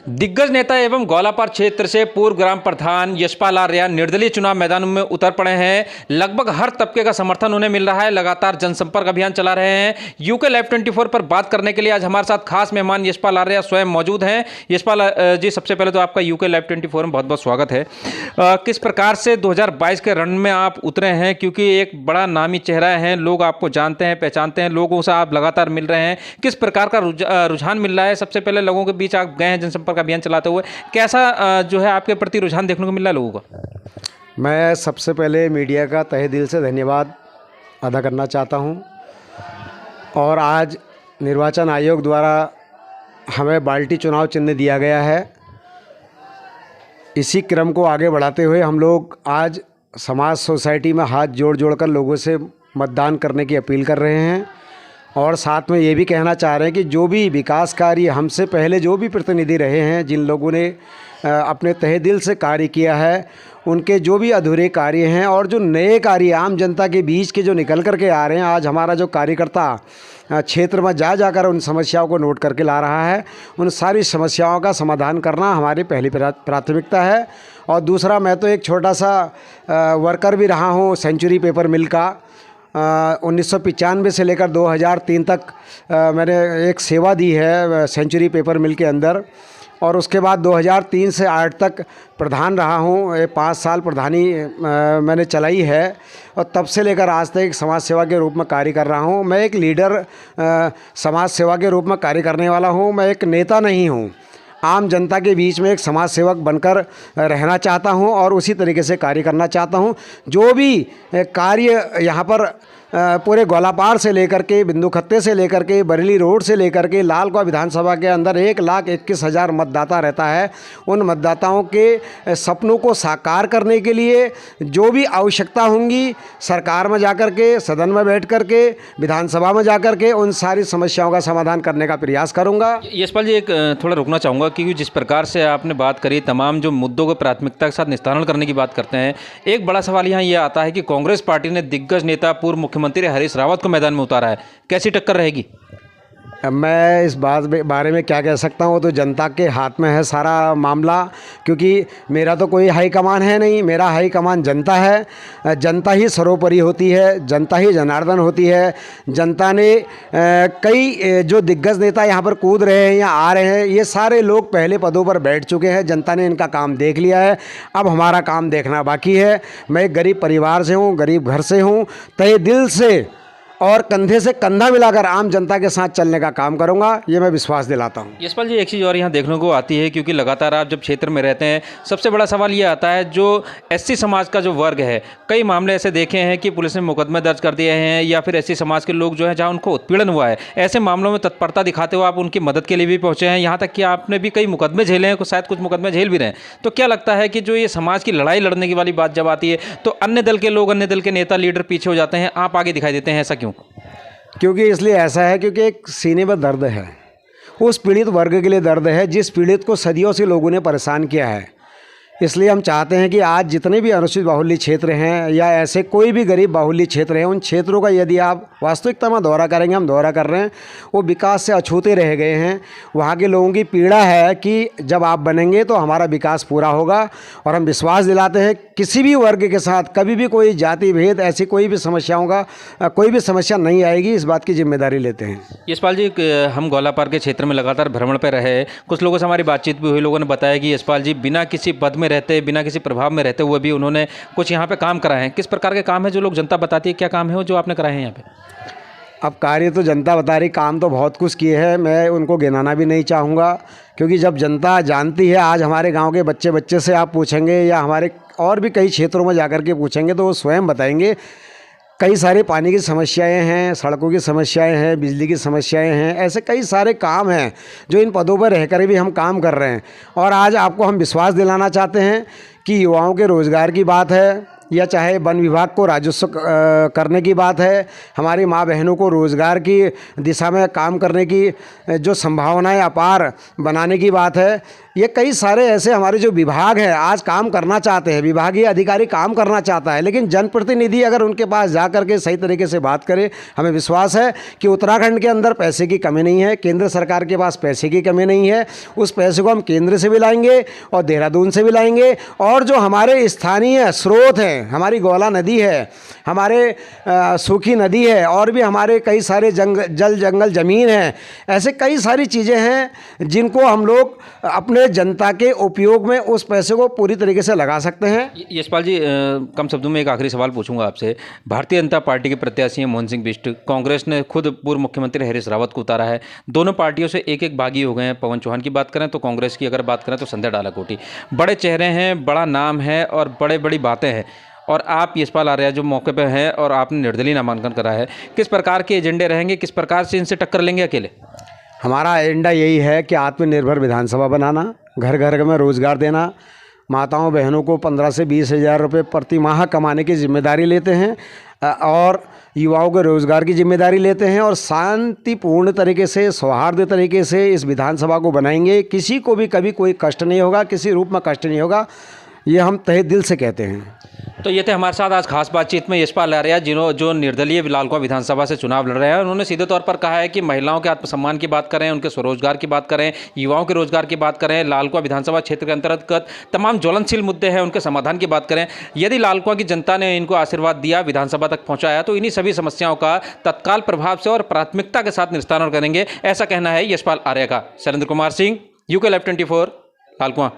दिग्गज नेता एवं गौलापार क्षेत्र से पूर्व ग्राम प्रधान यशपाल आर्या निर्दलीय चुनाव मैदान में उतर पड़े हैं। लगभग हर तबके का समर्थन उन्हें मिल रहा है। लगातार जनसंपर्क अभियान चला रहे हैं। यूके लाइव 24 पर बात करने के लिए आज हमारे साथ खास मेहमान यशपाल आर्या स्वयं मौजूद हैं। यशपाल जी, सबसे पहले तो आपका यूके लाइव 24 में बहुत बहुत स्वागत है। किस प्रकार से 2022 के रण में आप उतरे हैं, क्योंकि एक बड़ा नामी चेहरा है, लोग आपको जानते हैं, पहचानते हैं, लोगों से आप लगातार मिल रहे हैं। किस प्रकार का रुझान मिल रहा है? सबसे पहले लोगों के बीच आप गए हैं जनसंपर्क अभियान चलाते हुए, कैसा जो है आपके प्रति रुझान देखने को मिल रहा है लोगों का? मैं सबसे पहले मीडिया का तहे दिल से धन्यवाद अदा करना चाहता हूं। और आज निर्वाचन आयोग द्वारा हमें बाल्टी चुनाव चिन्ह दिया गया है। इसी क्रम को आगे बढ़ाते हुए हम लोग आज समाज सोसाइटी में हाथ जोड़ जोड़कर लोगों से मतदान करने की अपील कर रहे हैं। और साथ में ये भी कहना चाह रहे हैं कि जो भी विकास कार्य हमसे पहले जो भी प्रतिनिधि रहे हैं, जिन लोगों ने अपने तहे दिल से कार्य किया है, उनके जो भी अधूरे कार्य हैं और जो नए कार्य आम जनता के बीच के जो निकल कर के आ रहे हैं, आज हमारा जो कार्यकर्ता क्षेत्र में जा जाकर उन समस्याओं को नोट करके ला रहा है। उन सारी समस्याओं का समाधान करना हमारी पहली प्राथमिकता है। और दूसरा, मैं तो एक छोटा सा वर्कर भी रहा हूँ सेंचुरी पेपर मिल का। 1995 से लेकर 2003 तक मैंने एक सेवा दी है सेंचुरी पेपर मिल के अंदर। और उसके बाद 2003 से 8 तक प्रधान रहा हूँ। 5 साल प्रधानी मैंने चलाई है और तब से लेकर आज तक एक समाज सेवा के रूप में कार्य कर रहा हूँ। मैं एक लीडर समाज सेवा के रूप में कार्य करने वाला हूँ। मैं एक नेता नहीं हूँ। आम जनता के बीच में एक समाज सेवक बनकर रहना चाहता हूं और उसी तरीके से कार्य करना चाहता हूं। जो भी कार्य यहां पर पूरे गौलापार से लेकर के, बिंदु खत्ते से लेकर के, बरेली रोड से लेकर के लालकुआं विधानसभा के अंदर 1,21,000 मतदाता रहता है। उन मतदाताओं के सपनों को साकार करने के लिए जो भी आवश्यकता होंगी, सरकार में जाकर के, सदन में बैठ कर के, विधानसभा में जाकर के उन सारी समस्याओं का समाधान करने का प्रयास करूँगा। यशपाल जी, एक थोड़ा रुकना चाहूँगा, क्योंकि जिस प्रकार से आपने बात करी, तमाम जो मुद्दों को प्राथमिकता के साथ निस्तारण करने की बात करते हैं, एक बड़ा सवाल यहाँ ये आता है कि कांग्रेस पार्टी ने दिग्गज नेता पूर्व मुख्यमंत्री हरीश रावत को मैदान में उतारा है। कैसी टक्कर रहेगी? मैं इस बारे में क्या कह सकता हूँ, तो जनता के हाथ में है सारा मामला। क्योंकि मेरा तो कोई हाईकमान है नहीं, मेरा हाईकमान जनता है। जनता ही सर्वोपरि होती है, जनता ही जनार्दन होती है। जनता ने कई जो दिग्गज नेता यहाँ पर कूद रहे हैं या आ रहे हैं, ये सारे लोग पहले पदों पर बैठ चुके हैं। जनता ने इनका काम देख लिया है, अब हमारा काम देखना बाकी है। मैं एक गरीब परिवार से हूँ, गरीब घर से हूँ। तहे दिल से और कंधे से कंधा मिलाकर आम जनता के साथ चलने का काम करूंगा, ये मैं विश्वास दिलाता हूं। यशपाल जी, एक चीज़ और यहाँ देखने को आती है, क्योंकि लगातार आप जब क्षेत्र में रहते हैं, सबसे बड़ा सवाल ये आता है, जो एससी समाज का जो वर्ग है, कई मामले ऐसे देखे हैं कि पुलिस ने मुकदमे दर्ज कर दिए हैं, या फिर एससी समाज के लोग जो हैं जहाँ उनको उत्पीड़न हुआ है, ऐसे मामलों में तत्परता दिखाते हुए आप उनकी मदद के लिए भी पहुँचे हैं। यहाँ तक कि आपने भी कई मुकदमे झेले हैं, शायद कुछ मुकदमे झेल भी रहे हैं। तो क्या लगता है कि जो ये समाज की लड़ाई लड़ने की वाली बात जब आती है, तो अन्य दल के लोग, अन्य दल के नेता, लीडर पीछे हो जाते हैं, आप आगे दिखाई देते हैं, ऐसा क्यों? क्योंकि इसलिए ऐसा है, क्योंकि एक सीने पर दर्द है, उस पीड़ित वर्ग के लिए दर्द है जिस पीड़ित को सदियों से लोगों ने परेशान किया है। इसलिए हम चाहते हैं कि आज जितने भी अनुसूचित बाहुल्य क्षेत्र हैं या ऐसे कोई भी गरीब बाहुल्य क्षेत्र हैं, उन क्षेत्रों का यदि आप वास्तविकता में दौरा करेंगे, हम दौरा कर रहे हैं, वो विकास से अछूते रह गए हैं। वहाँ के लोगों की पीड़ा है कि जब आप बनेंगे तो हमारा विकास पूरा होगा। और हम विश्वास दिलाते हैं किसी भी वर्ग के साथ कभी भी कोई जाति भेद, ऐसी कोई भी समस्याओं का कोई भी समस्या नहीं आएगी, इस बात की जिम्मेदारी लेते हैं। यशपाल जी, हम गौलापार के क्षेत्र में लगातार भ्रमण पर रहे, कुछ लोगों से हमारी बातचीत भी हुई। लोगों ने बताया कि यशपाल जी बिना किसी पद में रहते, बिना किसी प्रभाव में रहते हुए भी उन्होंने कुछ यहाँ पे काम कराए हैं। किस प्रकार के काम है जो लोग जनता बताती है, क्या काम है वो जो आपने कराए हैं यहाँ पे? अब कार्य तो जनता बता रही, काम तो बहुत कुछ किए हैं, मैं उनको गिनाना भी नहीं चाहूँगा। क्योंकि जब जनता जानती है, आज हमारे गांव के बच्चे से आप पूछेंगे या हमारे और भी कई क्षेत्रों में जाकर के पूछेंगे तो वो स्वयं बताएंगे। कई सारे पानी की समस्याएं हैं, सड़कों की समस्याएं हैं, बिजली की समस्याएं हैं, ऐसे कई सारे काम हैं जो इन पदों पर रहकर भी हम काम कर रहे हैं। और आज आपको हम विश्वास दिलाना चाहते हैं कि युवाओं के रोज़गार की बात है, या चाहे वन विभाग को राजस्व करने की बात है, हमारी माँ बहनों को रोज़गार की दिशा में काम करने की जो संभावनाएं अपार बनाने की बात है, ये कई सारे ऐसे हमारे जो विभाग हैं आज काम करना चाहते हैं, विभागीय अधिकारी काम करना चाहता है, लेकिन जनप्रतिनिधि अगर उनके पास जा कर के सही तरीके से बात करे, हमें विश्वास है कि उत्तराखंड के अंदर पैसे की कमी नहीं है, केंद्र सरकार के पास पैसे की कमी नहीं है। उस पैसे को हम केंद्र से भी लाएंगे और देहरादून से भी लाएंगे, और जो हमारे स्थानीय स्रोत हैं, हमारी गौला नदी है, हमारे सूखी नदी है, और भी हमारे कई सारे जल जंगल ज़मीन है, ऐसे कई सारी चीज़ें हैं जिनको हम लोग अपने जनता के उपयोग में उस पैसे को पूरी तरीके से लगा सकते हैं। यशपाल जी, कम शब्दों में एक आखिरी सवाल पूछूंगा आपसे। भारतीय जनता पार्टी के प्रत्याशी हैं मोहन सिंह बिष्ट, कांग्रेस ने खुद पूर्व मुख्यमंत्री हरीश रावत को उतारा है, दोनों पार्टियों से एक एक बागी हो गए हैं। पवन चौहान की बात करें तो कांग्रेस की अगर बात करें तो संध्या डालाकोटी, बड़े चेहरे हैं, बड़ा नाम है और बड़े बड़ी बातें हैं, और आप यशपाल आर्या जो मौके पर हैं और आपने निर्दलीय नामांकन करा है, किस प्रकार के एजेंडे रहेंगे, किस प्रकार से इनसे टक्कर लेंगे अकेले? हमारा एजेंडा यही है कि आत्मनिर्भर विधानसभा बनाना, घर घर में रोज़गार देना, माताओं बहनों को 15 से 20 हज़ार रुपये प्रति माह कमाने की जिम्मेदारी लेते हैं, और युवाओं के रोज़गार की जिम्मेदारी लेते हैं, और शांतिपूर्ण तरीके से, सौहार्द तरीके से इस विधानसभा को बनाएंगे। किसी को भी कभी कोई कष्ट नहीं होगा, किसी रूप में कष्ट नहीं होगा, ये हम तहे दिल से कहते हैं। तो ये थे हमारे साथ आज खास बातचीत में यशपाल आर्या, जो निर्दलीय लालकुआं विधानसभा से चुनाव लड़ रहे हैं। उन्होंने सीधे तौर पर कहा है कि महिलाओं के आत्मसम्मान की बात करें, उनके स्वरोजगार की बात करें, युवाओं के रोजगार की बात करें, लालकुआं विधानसभा क्षेत्र के अंतर्गत तमाम ज्वलनशील मुद्दे हैं उनके समाधान की बात करें। यदि लालकुआं की जनता ने इनको आशीर्वाद दिया, विधानसभा तक पहुंचाया, तो इन्हीं सभी समस्याओं का तत्काल प्रभाव से और प्राथमिकता के साथ निस्तारण करेंगे, ऐसा कहना है यशपाल आर्या का। Shailendra Kumar Singh, UK Live 24, Lalkuan.